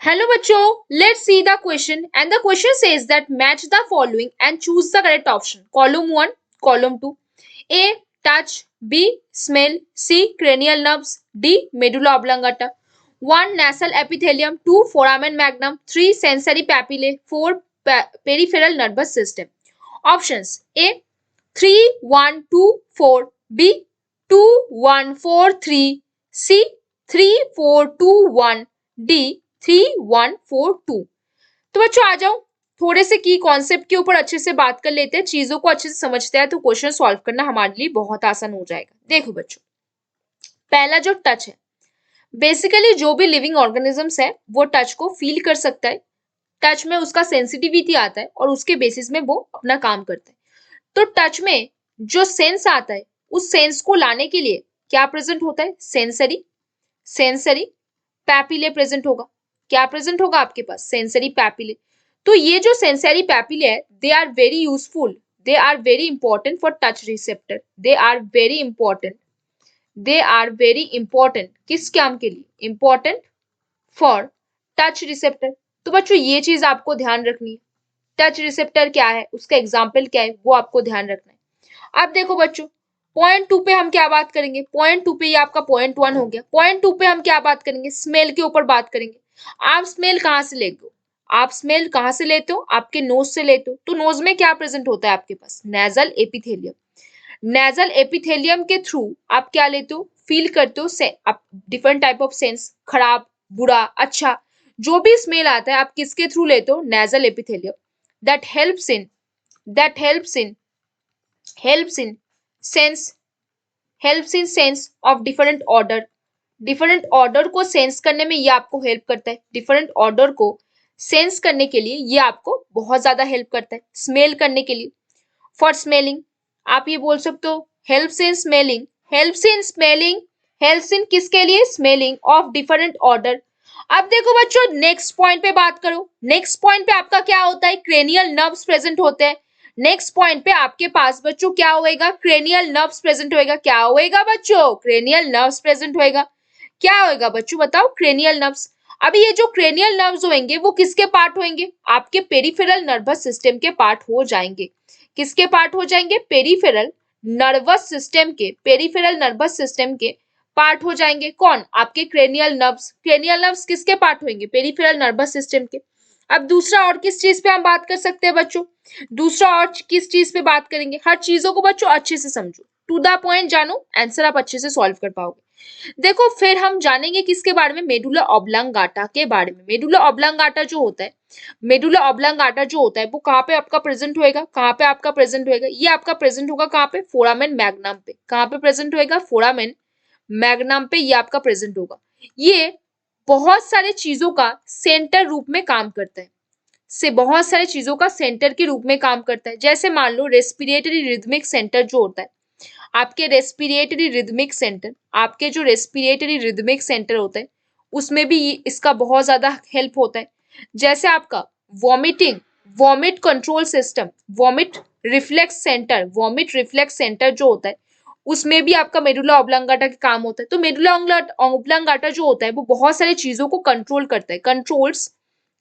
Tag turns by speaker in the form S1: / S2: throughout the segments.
S1: Hello बच्चों, let's see the question and the question says that match the following and choose the correct option. Column 1, column 2. A. Touch. B. Smell. C. Cranial nerves. D. Medulla oblongata. 1. Nasal epithelium. 2. Foramen magnum. 3. Sensory papillae. 4. Peripheral nervous system. Options. A. 3, 1, 2, 4. B. 2, 1, 4, 3. C. 3, 4, 2, 1. D. 3, 1, 4, 2. तो बच्चों आ जाओ, थोड़े से की concept के ऊपर अच्छे से बात कर लेते हैं, चीजों को अच्छे से समझते हैं तो क्वेश्चन सॉल्व करना हमारे लिए बहुत आसान हो जाएगा। देखो बच्चों, पहला जो टच है, बेसिकली जो भी लिविंग ऑर्गेनिजम्स है वो टच को फील कर सकता है। टच में उसका सेंसिटिविटी आता है और उसके बेसिस में वो अपना काम करता है। तो टच में जो सेंस आता है, उस सेंस को लाने के लिए क्या प्रेजेंट होता है? सेंसरी पैपिले प्रेजेंट होगा। क्या प्रेजेंट होगा आपके पास? Sensory papillae. तो ये जो सेंसरी पैपिले है, they are very useful, they are very important for touch receptor. They are very important किस काम के लिए? Important for touch receptor. तो बच्चों ये चीज आपको ध्यान रखनी है, टच रिसेप्टर क्या है, उसका एग्जाम्पल क्या है, वो आपको ध्यान रखना है। अब देखो बच्चों, पॉइंट 2 पे हम क्या बात करेंगे? पॉइंट 2 पे ये आपका पॉइंट 1 हो गया। पॉइंट 2 पे हम क्या बात करेंगे? स्मेल के ऊपर बात करेंगे। आप स्मेल कहाँ से लेते हो? आप स्मेल कहाँ से लेते हो? आपके नोज से लेते हो। तो नोज में क्या प्रेजेंट होता है आपके पास? Nasal epithelium. नेजल एपिथेलियम के थ्रू आप क्या लेते हो? फील करते हो आप डिफरेंट टाइप ऑफ सेंस, खराब, बुरा, अच्छा, जो भी स्मेल आता है आप किसके थ्रू लेते हो? Nasal epithelium. that helps in that helps in sense of different order को सेंस करने में ये आपको हेल्प करता है। डिफरेंट ऑर्डर को सेंस करने के लिए ये आपको बहुत ज्यादा हेल्प करता है। स्मेल करने के लिए, फॉर स्मेलिंग आप ये बोल सकते हो helps in smelling, helps in किसके लिए? Smelling of different order. अब देखो बच्चों, नेक्स्ट पॉइंट पे बात करो। नेक्स्ट पॉइंट पे आपका क्या होता है? क्रेनियल नर्व्स प्रेजेंट होते हैं। नेक्स्ट पॉइंट पे आपके पास बच्चों क्या होएगा? क्रेनियल नर्व्स प्रेजेंट होएगा। क्या होएगा बच्चों? क्रेनियल नर्व्स प्रेजेंट होएगा। क्या होएगा बच्चों बताओ? Cranial nerves. अभी ये जो क्रेनियल नर्व्स होंगे वो किसके पार्ट होंगे? आपके पेरिफेरल नर्वस सिस्टम के पार्ट हो जाएंगे। किसके पार्ट हो जाएंगे? पेरिफेरल नर्वस सिस्टम के पार्ट हो जाएंगे। कौन? आपके क्रेनियल नर्व्स। क्रेनियल नर्व्स किसके पार्ट होंगे? पेरिफेरल नर्वस सिस्टम के। अब दूसरा और किस चीज पे हम बात कर सकते हैं बच्चों? दूसरा और किस चीज पे बात करेंगे? हर चीजों को बच्चों अच्छे से समझो, टू द पॉइंट जानो, आंसर आप अच्छे से सॉल्व कर पाओगे। देखो फिर हम जानेंगे किसके बारे में? मेडुला ऑब्लांगाटा के बारे में। मेडुला ऑब्लांगाटा जो होता है वो कहाँ पे आपका प्रेजेंट होएगा? कहाँ पे आपका प्रेजेंट होएगा? ये आपका प्रेजेंट होगा कहाँ पे? फोरामेन मैग्नम पे। कहाँ पे प्रेजेंट होएगा? फोरामेन मैग्नम पे ये आपका प्रेजेंट होगा। ये बहुत सारे चीजों का सेंटर रूप में काम करता है, बहुत सारे चीजों का सेंटर के रूप में काम करता है। जैसे मान लो रेस्पिरेटरी रिदमिक सेंटर जो होता है, आपके रेस्पिरेटरी रिदमिक सेंटर होता है, उसमें भी इसका बहुत ज्यादा हेल्प होता है। जैसे आपका vomit control system, vomit reflex centre जो होता है, उसमें भी आपका मेडुला ऑब्लांगाटा का काम होता है। तो मेडुला ऑब्लांगाटा जो होता है वो बहुत सारी चीजों को कंट्रोल करता है।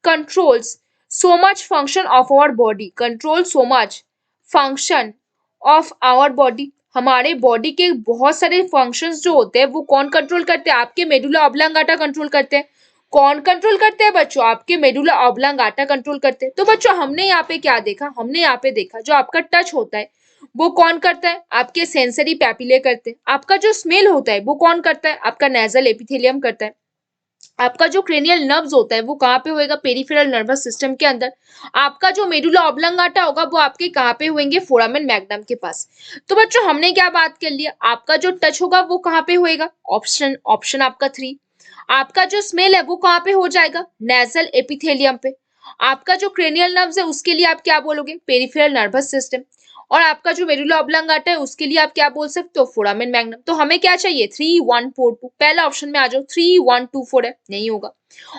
S1: Controls so much function of our body, हमारे बॉडी के बहुत सारे फंक्शंस जो होते हैं वो कौन कंट्रोल करते हैं? आपके मेडुला ऑब्लांगाटा कंट्रोल करते हैं। कौन कंट्रोल करते हैं बच्चों? आपके मेडुला ऑब्लांगाटा कंट्रोल करते हैं। तो बच्चों हमने यहाँ पे क्या देखा? हमने यहाँ पे देखा जो आपका टच होता है वो कौन करता है? आपके सेंसरी पैपिले करते हैं। आपका जो स्मेल होता है वो कौन करता है? आपका नेजल एपिथेलियम करता है। आपका जो क्रेनियल नर्व्स होता है वो कहाँ पे होएगा? पेरिफेरल नर्वस सिस्टम के अंदर। आपका जो मेडुला ऑब्लांगाटा होगा वो आपके कहाँ पे होंगे? फोरामेन मैग्नम के पास। तो बच्चों हमने क्या बात कर लिया? आपका जो टच होगा वो कहाँ पे होएगा? ऑप्शन आपका 3। आपका जो स्मेल है वो कहाँ पे हो जाएगा? नेजल एपिथेलियम पे। आपका जो क्रेनियल नर्व्स है उसके लिए आप क्या बोलोगे? Peripheral nervous system. और आपका जो मेडुला ऑब्लांगाटा है उसके लिए आप क्या बोल सकते हो? Foramen magnum. तो हमें क्या चाहिए? 3, 1, 4, 2। पहला ऑप्शन में आ जाओ, 3, 1, 2, 4 है, नहीं होगा।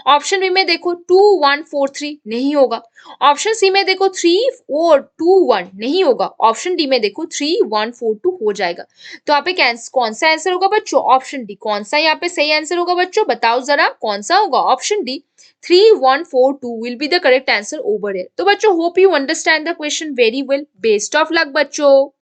S1: ऑप्शन बी में देखो 2 1 4 3 नहीं होगा। ऑप्शन सी में देखो 3 4 2 1 नहीं होगा। ऑप्शन डी में देखो 3 1 4 2 हो जाएगा। तो यहाँ पे कौन सा आंसर होगा बच्चों? Option D. कौन सा यहाँ पे सही आंसर होगा बच्चों? बताओ जरा कौन सा होगा? Option D 3 1 4 2 will be the correct answer over here. तो बच्चों hope you understand the question very well. Best of luck बच्चों।